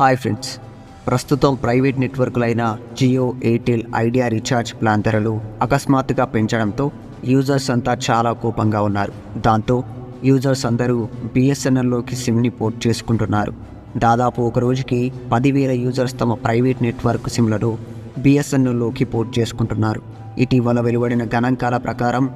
Hi friends, ప్రస్తుతం private నెట్వర్క్లైన Jio, Airtel, Idea recharge plan ధరలు అకస్మాత్తుగా పెంచడంతో యూజర్స్ అంతా చాలా కోపంగా ఉన్నారు. దాంతో యూజర్స్ అందరూ బిఎస్ఎన్ఎల్లోకి సిమ్ని పోర్ట్ చేసుకుంటున్నారు. దాదాపు ఒక రోజుకి 10,000 యూజర్స్ తమ ప్రైవేట్ నెట్వర్క్ సిమ్లను బిఎస్ఎన్ఎల్లోకి పోర్ట్ చేసుకుంటున్నారు. ఇటీవల వెలువడిన గణాంకాల ప్రకారం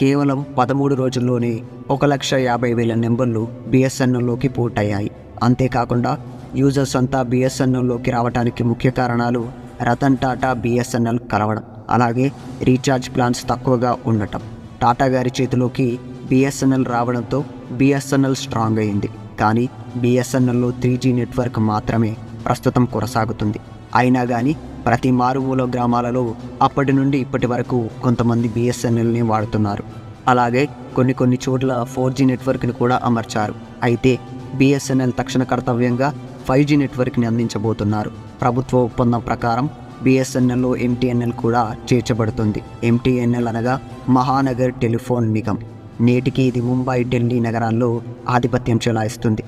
కేవలం 13 రోజుల్లోనే 1,50,000 నెంబర్లు బిఎస్ఎన్ఎల్లోకి పోర్ట్ అయ్యాయి. అంతేకాకుండా యూజర్స్ అంతా బిఎస్ఎన్ఎల్లోకి రావడానికి ముఖ్య కారణాలు రతన్ టాటా బిఎస్ఎన్ఎల్ కలవడం, అలాగే రీఛార్జ్ ప్లాన్స్ తక్కువగా ఉండటం. టాటా గారి చేతిలోకి బిఎస్ఎన్ఎల్ రావడంతో బిఎస్ఎన్ఎల్ స్ట్రాంగ్ అయింది. కానీ బిఎస్ఎన్ఎల్లో 3G నెట్వర్క్ మాత్రమే ప్రస్తుతం కొనసాగుతుంది. అయినా కానీ ప్రతి మారుమూల గ్రామాలలో అప్పటి నుండి ఇప్పటి వరకు కొంతమంది బిఎస్ఎన్ఎల్ని వాడుతున్నారు. అలాగే కొన్ని చోట్ల 4G నెట్వర్క్ని కూడా అమర్చారు. అయితే బిఎస్ఎన్ఎల్ తక్షణ కర్తవ్యంగా 5G నెట్వర్క్ని అందించబోతున్నారు. ప్రభుత్వ ఒప్పందం ప్రకారం బిఎస్ఎన్ఎల్లో ఎంటీఎన్ఎల్ కూడా చేర్చబడుతుంది. ఎంటీఎన్ఎల్ అనగా మహానగర్ టెలిఫోన్ నిగమ్. నేటికి ఇది ముంబై, ఢిల్లీ నగరాల్లో ఆధిపత్యం చెలాయిస్తుంది.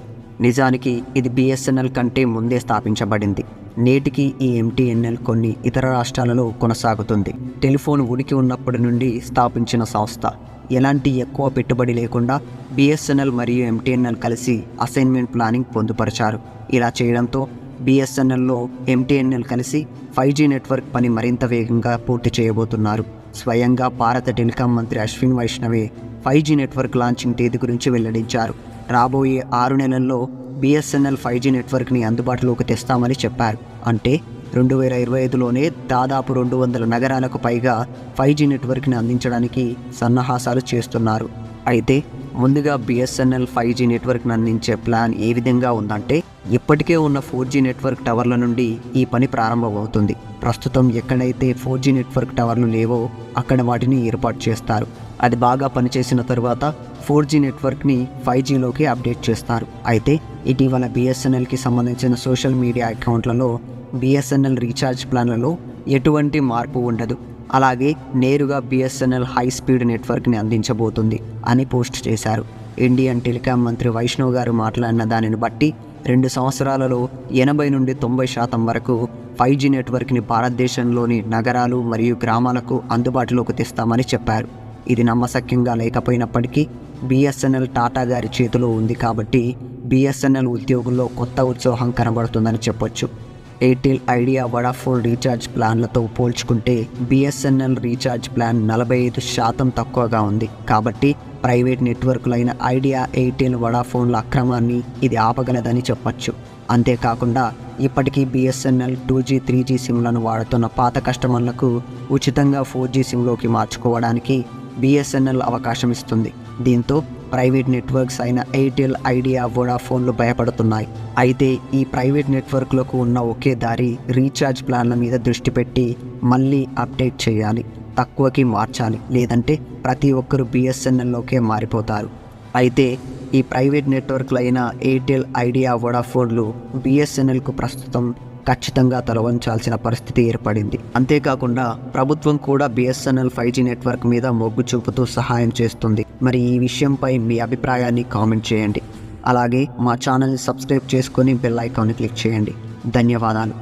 నిజానికి ఇది బిఎస్ఎన్ఎల్ కంటే ముందే స్థాపించబడింది. నేటికి ఈ ఎంటీఎన్ఎల్ కొన్ని ఇతర రాష్ట్రాలలో కొనసాగుతుంది. టెలిఫోన్ ఉనికి ఉన్నప్పటి నుండి స్థాపించిన సంస్థ. ఎలాంటి ఎక్కువ పెట్టుబడి లేకుండా బిఎస్ఎన్ఎల్ మరియు ఎంటీఎన్ఎల్ కలిసి అసైన్మెంట్ ప్లానింగ్ పొందుపరిచారు. ఇలా చేయడంతో బిఎస్ఎన్ఎల్లో ఎంటీఎన్ఎల్ కలిసి 5G నెట్వర్క్ పని మరింత వేగంగా పూర్తి చేయబోతున్నారు. స్వయంగా భారత టెలికాం మంత్రి అశ్విన్ వైష్ణవే 5G నెట్వర్క్ లాంచింగ్ తేదీ గురించి వెల్లడించారు. రాబోయే 6 నెలల్లో బిఎస్ఎన్ఎల్ 5G నెట్వర్క్ని అందుబాటులోకి తెస్తామని చెప్పారు. అంటే 2025లోనే దాదాపు 200 నగరాలకు పైగా 5G నెట్వర్క్ని అందించడానికి సన్నాహాసాలు చేస్తున్నారు. అయితే ముందుగా బిఎస్ఎన్ఎల్ 5G నెట్వర్క్ని అందించే ప్లాన్ ఏ విధంగా ఉందంటే, ఇప్పటికే ఉన్న 4G నెట్వర్క్ టవర్ల నుండి ఈ పని ప్రారంభమవుతుంది. ప్రస్తుతం ఎక్కడైతే 4G నెట్వర్క్ టవర్లు లేవో అక్కడ వాటిని ఏర్పాటు చేస్తారు. అది బాగా పనిచేసిన తరువాత 4G నెట్వర్క్ని 5Gలోకి అప్డేట్ చేస్తారు. అయితే ఇటీవల బిఎస్ఎన్ఎల్కి సంబంధించిన సోషల్ మీడియా అకౌంట్లలో బిఎస్ఎన్ఎల్ రీఛార్జ్ ప్లాన్లలో ఎటువంటి మార్పు ఉండదు, అలాగే నేరుగా బిఎస్ఎన్ఎల్ హై స్పీడ్ నెట్వర్క్ని అందించబోతుంది అని పోస్ట్ చేశారు. ఇండియన్ టెలికాం మంత్రి వైష్ణవ్ గారు మాట్లాడిన దానిని బట్టి 2 సంవత్సరాలలో 80 నుండి 90% వరకు 5G నెట్వర్క్ని భారతదేశంలోని నగరాలు మరియు గ్రామాలకు అందుబాటులోకి తెస్తామని చెప్పారు. ఇది నమ్మశక్యంగా లేకపోయినప్పటికీ బిఎస్ఎన్ఎల్ టాటా గారి చేతిలో ఉంది కాబట్టి బిఎస్ఎన్ఎల్ ఉద్యోగుల్లో కొత్త ఉత్సాహం కనబడుతుందని చెప్పొచ్చు. ఎయిర్టెల్, ఐడియా, వడాఫోన్ రీఛార్జ్ ప్లాన్లతో పోల్చుకుంటే బిఎస్ఎన్ఎల్ రీఛార్జ్ ప్లాన్ 45% తక్కువగా ఉంది. కాబట్టి ప్రైవేట్ నెట్వర్క్లైన ఐడియా, ఎయిర్టెల్, వడాఫోన్ల అక్రమాన్ని ఇది ఆపగలదని చెప్పొచ్చు. అంతేకాకుండా ఇప్పటికీ బిఎస్ఎన్ఎల్ 2G, 3G సిమ్లను వాడుతున్న పాత కస్టమర్లకు ఉచితంగా 4G సిమ్లోకి మార్చుకోవడానికి బిఎస్ఎన్ఎల్ అవకాశం ఇస్తుంది. దీంతో ప్రైవేట్ నెట్వర్క్స్ అయిన ఎయిర్టెల్, ఐడియా, వోడాఫోన్లు భయపడుతున్నాయి. అయితే ఈ ప్రైవేట్ నెట్వర్క్లకు ఉన్న ఒకే దారి రీఛార్జ్ ప్లాన్ల మీద దృష్టి పెట్టి మళ్ళీ అప్డేట్ చేయాలి, తక్కువకి మార్చాలి. లేదంటే ప్రతి ఒక్కరు బిఎస్ఎన్ఎల్లోకే మారిపోతారు. అయితే ఈ ప్రైవేట్ నెట్వర్క్లు అయిన ఎయిర్టెల్, ఐడియా, వోడాఫోన్లు బిఎస్ఎన్ఎల్కు ప్రస్తుతం ఖచ్చితంగా తలవంచాల్సిన పరిస్థితి ఏర్పడింది. అంతేకాకుండా ప్రభుత్వం కూడా బిఎస్ఎన్ఎల్ 5G నెట్వర్క్ మీద మొగ్గు చూపుతూ సహాయం చేస్తుంది. మరి ఈ విషయంపై మీ అభిప్రాయాన్ని కామెంట్ చేయండి. అలాగే మా ఛానల్ని సబ్స్క్రైబ్ చేసుకొని బెల్ ఐకాన్ని క్లిక్ చేయండి. ధన్యవాదాలు.